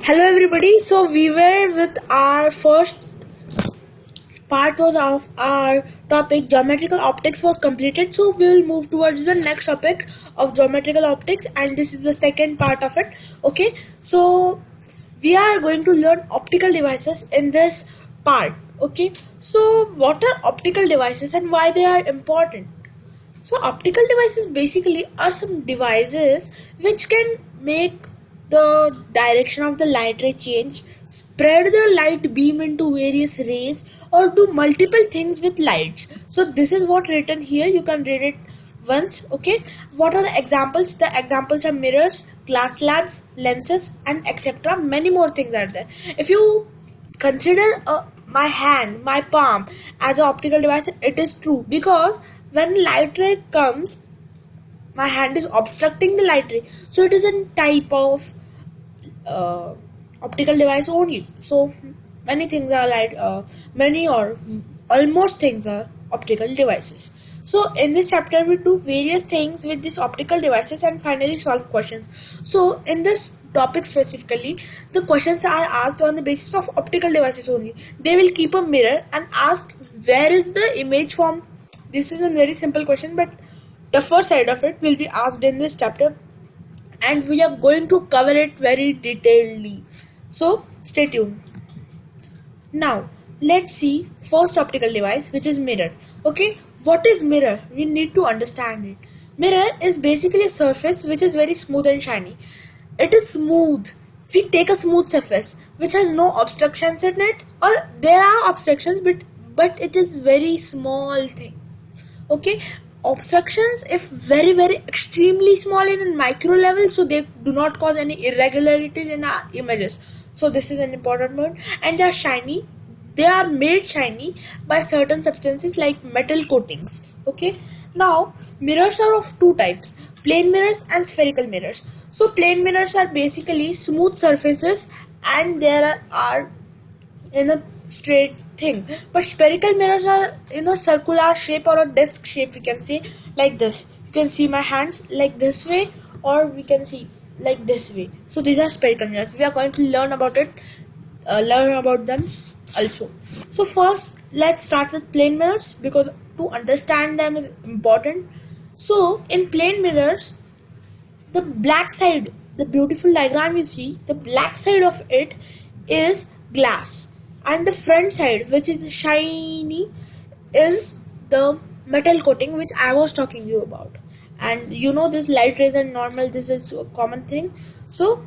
Hello everybody. So we were with our first part was of our topic geometrical optics was completed. So we will move towards the next topic of geometrical optics, and this is the second part of it. Okay. So we are going to learn optical devices in this part. Okay. So what are optical devices and why they are important? So optical devices basically are some devices which can make the direction of the light ray change, spread the light beam into various rays, or do multiple things with lights. So this is what written here. You can read it once. Okay. What are the examples? The examples are mirrors, glass slabs, lenses, and etc. Many more things are there. If you consider my hand, my palm as an optical device, it is true, because when light ray comes, my hand is obstructing the light ray, so it is a type of optical device only. So many things are many or almost things are optical devices. So in this chapter we do various things with these optical devices and finally solve questions. So in this topic specifically, the questions are asked on the basis of optical devices only. They will keep a mirror and ask where is the image from. This is a very simple question, but the first side of it will be asked in this chapter, and we are going to cover it very detailedly. So stay tuned. Now let's see first optical device, which is mirror. Okay, what is mirror? We need to understand it. Mirror is basically a surface which is very smooth and shiny. It is smooth. We take a smooth surface which has no obstructions in it, or there are obstructions, but it is very small thing. Okay, obstructions if very extremely small in a micro level, so they do not cause any irregularities in our images. So this is an important point. And they are shiny. They are made shiny by certain substances like metal coatings. Okay, now mirrors are of two types: plane mirrors and spherical mirrors. So plane mirrors are basically smooth surfaces and there are in a straight thing, but spherical mirrors are in a circular shape or a disc shape. We can see like this. You can see my hands like this way, or we can see like this way. So these are spherical mirrors. We are going to learn about them also. So first let's start with plane mirrors, because to understand them is important. So in plane mirrors, the black side, the beautiful diagram you see, the black side of it is glass, and the front side, which is shiny, is the metal coating which I was talking to you about. And you know this light rays are normal, this is a common thing. So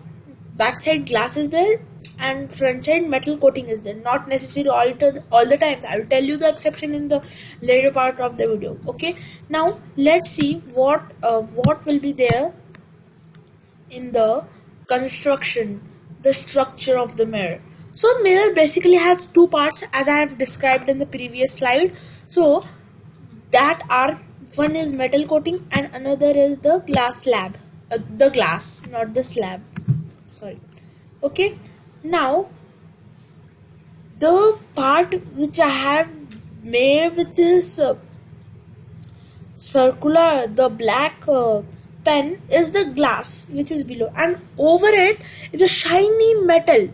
back side glass is there and front side metal coating is there. Not necessary all the times. I will tell you the exception in the later part of the video. Okay, now let's see what will be there in the construction, the structure of the mirror. So mirror basically has two parts, as I have described in the previous slide. So that are, one is metal coating and another is the glass slab. The glass, not the slab. Sorry. Okay. Now the part which I have made with this circular, the black pen is the glass which is below, and over it is a shiny metal.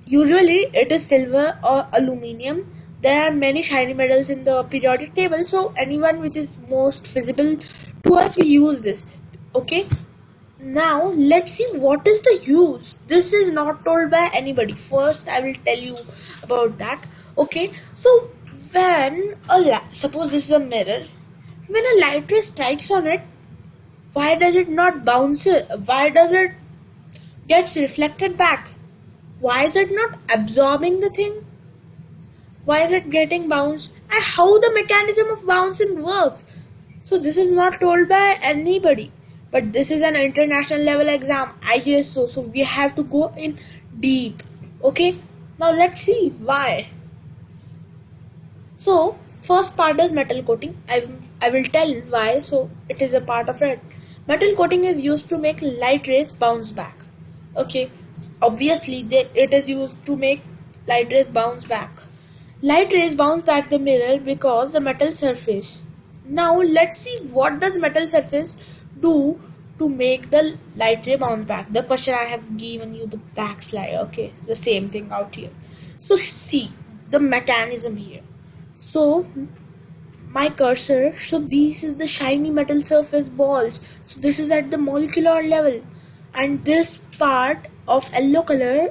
Usually it is silver or aluminium. There are many shiny metals in the periodic table, so anyone which is most visible to us, we use this. Okay, now let's see what is the use. This is not told by anybody. First I will tell you about that. Okay, so when suppose this is a mirror, when a light ray strikes on it, why does it not bounce? Why does it gets reflected back? Why is it not absorbing the thing? Why is it getting bounced? And how the mechanism of bouncing works? So this is not told by anybody. But this is an international level exam, Ijso. So we have to go in deep. Okay. Now let's see why. So first part is metal coating. I will tell why. So it is a part of it. Metal coating is used to make light rays bounce back. Okay. Obviously it is used to make light rays bounce back. Light rays bounce back the mirror because the metal surface. Now let's see what does metal surface do to make the light ray bounce back. The question I have given you the back slide. Okay, the same thing out here. So see the mechanism here. So my cursor, so this is the shiny metal surface balls. So this is at the molecular level, and this part of yellow color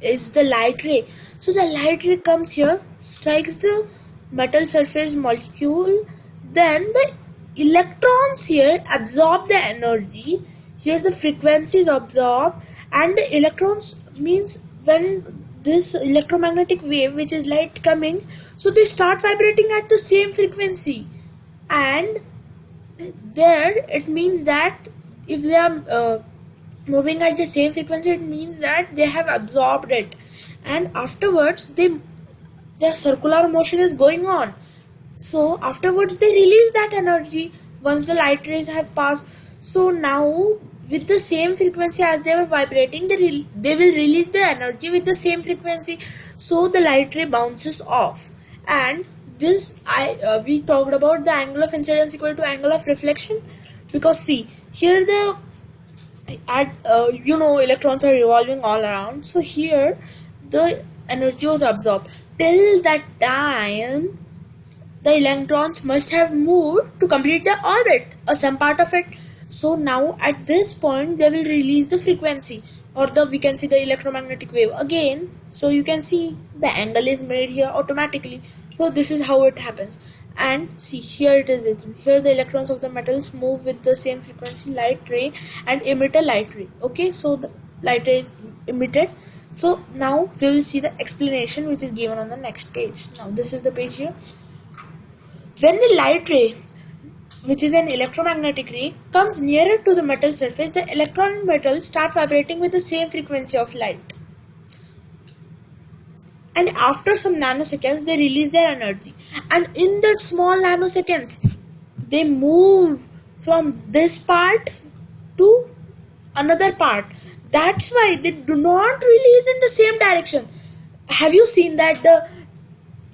is the light ray. So the light ray comes here, strikes the metal surface molecule, then the electrons here absorb the energy. Here the frequency is absorbed, and the electrons means when this electromagnetic wave, which is light coming, so they start vibrating at the same frequency, and there it means that if they are moving at the same frequency, it means that they have absorbed it, and afterwards their circular motion is going on. So afterwards they release that energy once the light rays have passed. So now with the same frequency as they were vibrating, they will release the energy with the same frequency. So the light ray bounces off, and this we talked about the angle of incidence equal to angle of reflection, because see here the electrons are revolving all around. So here the energy was absorbed. Till that time, the electrons must have moved to complete the orbit or some part of it. So now at this point they will release the frequency, or we can see the electromagnetic wave again. So you can see the angle is made here automatically. So this is how it happens. And see here it is written. Here the electrons of the metals move with the same frequency light ray and emit a light ray. Okay, so the light ray is emitted. So now we will see the explanation which is given on the next page. Now this is the page here. When the light ray, which is an electromagnetic ray, comes nearer to the metal surface, the electron and metal start vibrating with the same frequency of light. And after some nanoseconds, they release their energy. And in that small nanoseconds, they move from this part to another part. That's why they do not release in the same direction. Have you seen that the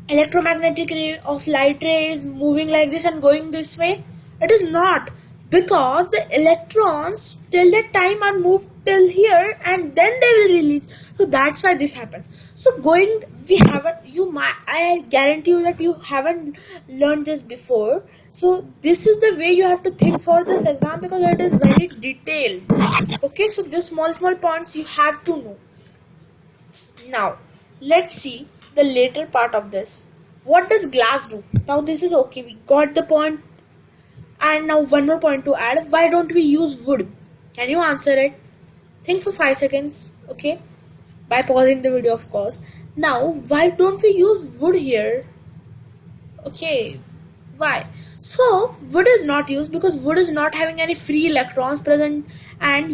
electromagnetic ray of light ray is moving like this and going this way? It is not, because the electrons till that time are moved till here and then they will release. So that's why this happens. So I guarantee you that you haven't learned this before. So this is the way you have to think for this exam, because it is very detailed. Okay, so these small points you have to know. Now let's see the later part of this. What does glass do? Now this is okay, we got the point. And now one more point to add. Why don't we use wood? Can you answer it? Think for 5 seconds, okay? By pausing the video, of course. Now, why don't we use wood here? Okay, why? So, wood is not used because wood is not having any free electrons present, and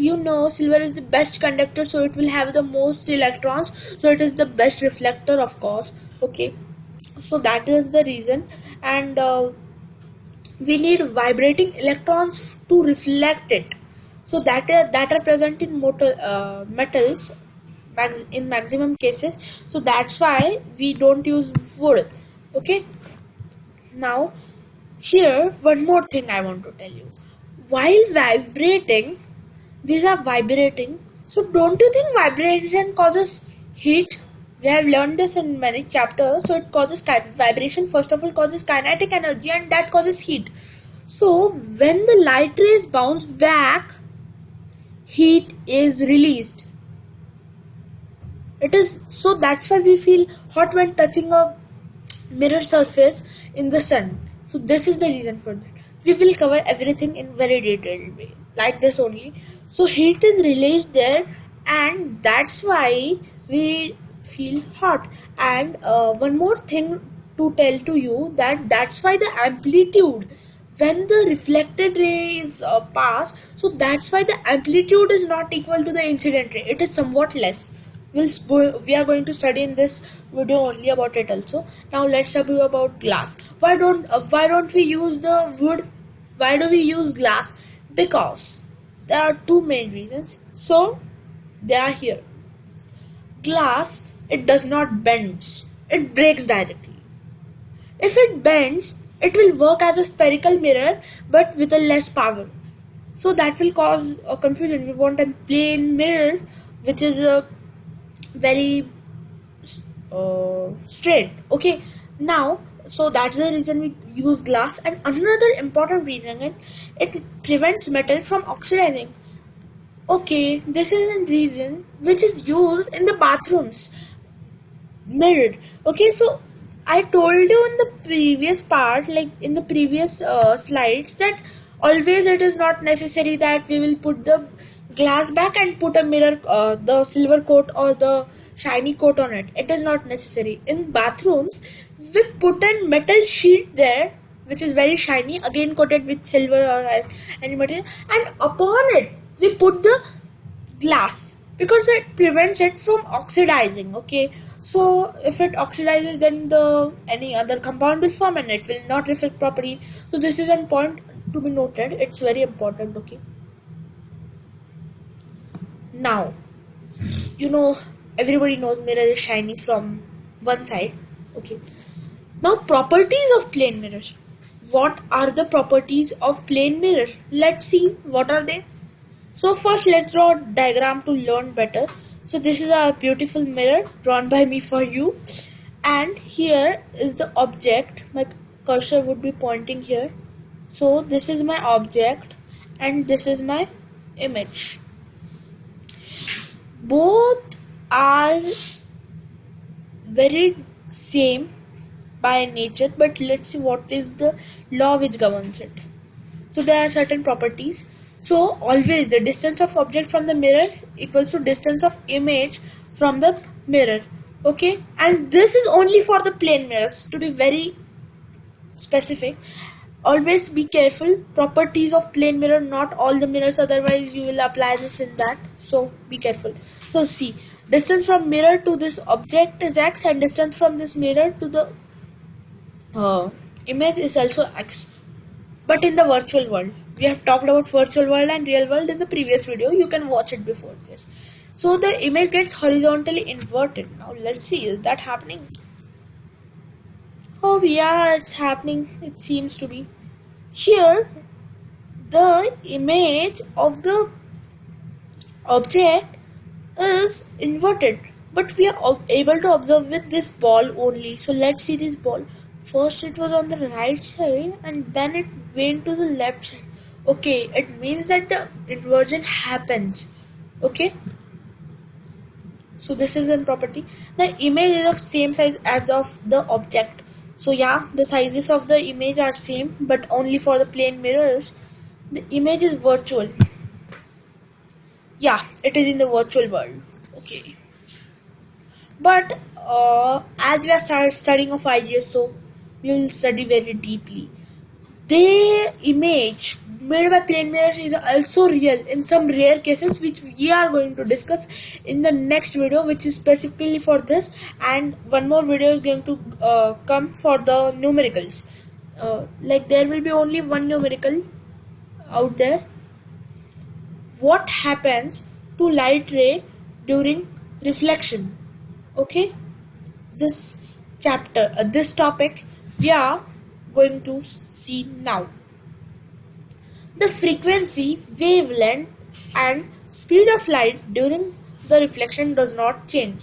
silver is the best conductor, so it will have the most electrons, so it is the best reflector, of course. Okay, so that is the reason, and we need vibrating electrons to reflect it. So that are present in metals in maximum cases. So that's why we don't use wood. Okay. Now here one more thing I want to tell you. While vibrating, these are vibrating. So don't you think vibration causes heat? We have learned this in many chapters. So it causes vibration. First of all, causes kinetic energy, and that causes heat. So when the light rays bounce back, heat is released. So that's why we feel hot when touching a mirror surface in the sun. So this is the reason for that. We will cover everything in very detailed way, like this only. So heat is released there, and that's why we feel hot. And one more thing to tell to you, that's why the amplitude, when the reflected ray is passed, so that's why the amplitude is not equal to the incident ray. It is somewhat less. We are going to study in this video only about it also. Now let's talk about glass. Why don't we use the wood? Why do we use glass? Because there are two main reasons. So they are here. Glass, it does not bend. It breaks directly. If it bends, it will work as a spherical mirror but with a less power. so that will cause a confusion. We want a plain mirror which is very straight. Okay, now so that's the reason we use glass. And another important reason is it prevents metal from oxidizing. Okay, this is a reason which is used in the bathrooms. Mirrored. Okay, so I told you in the previous part, like in the previous slides, that always it is not necessary that we will put the glass back and put a mirror, the silver coat or the shiny coat on it. It is not necessary. In bathrooms, we put a metal sheet there which is very shiny, again coated with silver or any material, and upon it we put the glass because it prevents it from oxidizing. Okay, so if it oxidizes, then the any other compound will form and it will not reflect properly. So this is a point to be noted. It's very important. Okay, now you know everybody knows mirror is shiny from one side. Okay, now properties of plane mirrors. What are the properties of plane mirror? Let's see what are they. So first let's draw a diagram to learn better. So this is a beautiful mirror drawn by me for you, and here is the object. My cursor would be pointing here. So this is my object and this is my image. Both are very same by nature, but let's see what is the law which governs it. So there are certain properties. So always the distance of object from the mirror equals to distance of image from the mirror. Okay, and this is only for the plane mirrors. To be very specific, always be careful. Properties of plane mirror, not all the mirrors, otherwise you will apply this in that. So be careful. So see, distance from mirror to this object is x, and distance from this mirror to the image is also x. But in the virtual world, we have talked about virtual world and real world in the previous video. You can watch it before this. So the image gets horizontally inverted. Now let's see, is that happening? Oh yeah, it's happening. It seems to be. Here, the image of the object is inverted, but we are able to observe with this ball only. So let's see this ball. First it was on the right side and then it went to the left side. Okay, it means that the inversion happens. Okay, so this is a property. The image is of same size as of the object. So yeah, the sizes of the image are same, but only for the plane mirrors. The image is virtual. Yeah, it is in the virtual world. Okay, but as we are studying of Ijso, we will study very deeply. The image made by plane mirrors is also real in some rare cases, which we are going to discuss in the next video, which is specifically for this, and one more video is going to come for the numericals. Like there will be only one numerical out there. What happens to light ray during reflection? Okay, this chapter, this topic we are going to see now. The frequency, wavelength and speed of light during the reflection does not change.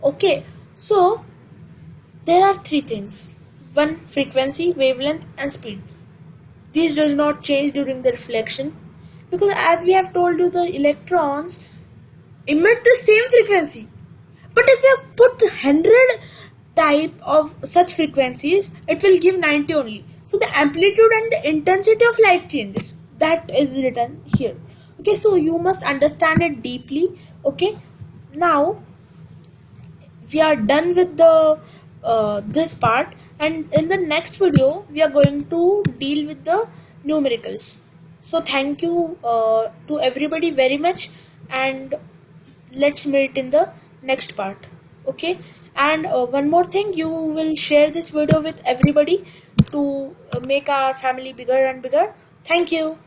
Okay, so there are three things. One, frequency, wavelength and speed. These does not change during the reflection, because as we have told you, the electrons emit the same frequency. But if you have put 100 type of such frequencies, it will give 90 only. So the amplitude and the intensity of light changes. That is written here. Okay, so you must understand it deeply. Okay, now we are done with the this part, and in the next video we are going to deal with the numericals. So thank you to everybody very much, and let's meet in the next part. Okay, and one more thing, you will share this video with everybody to make our family bigger and bigger. Thank you.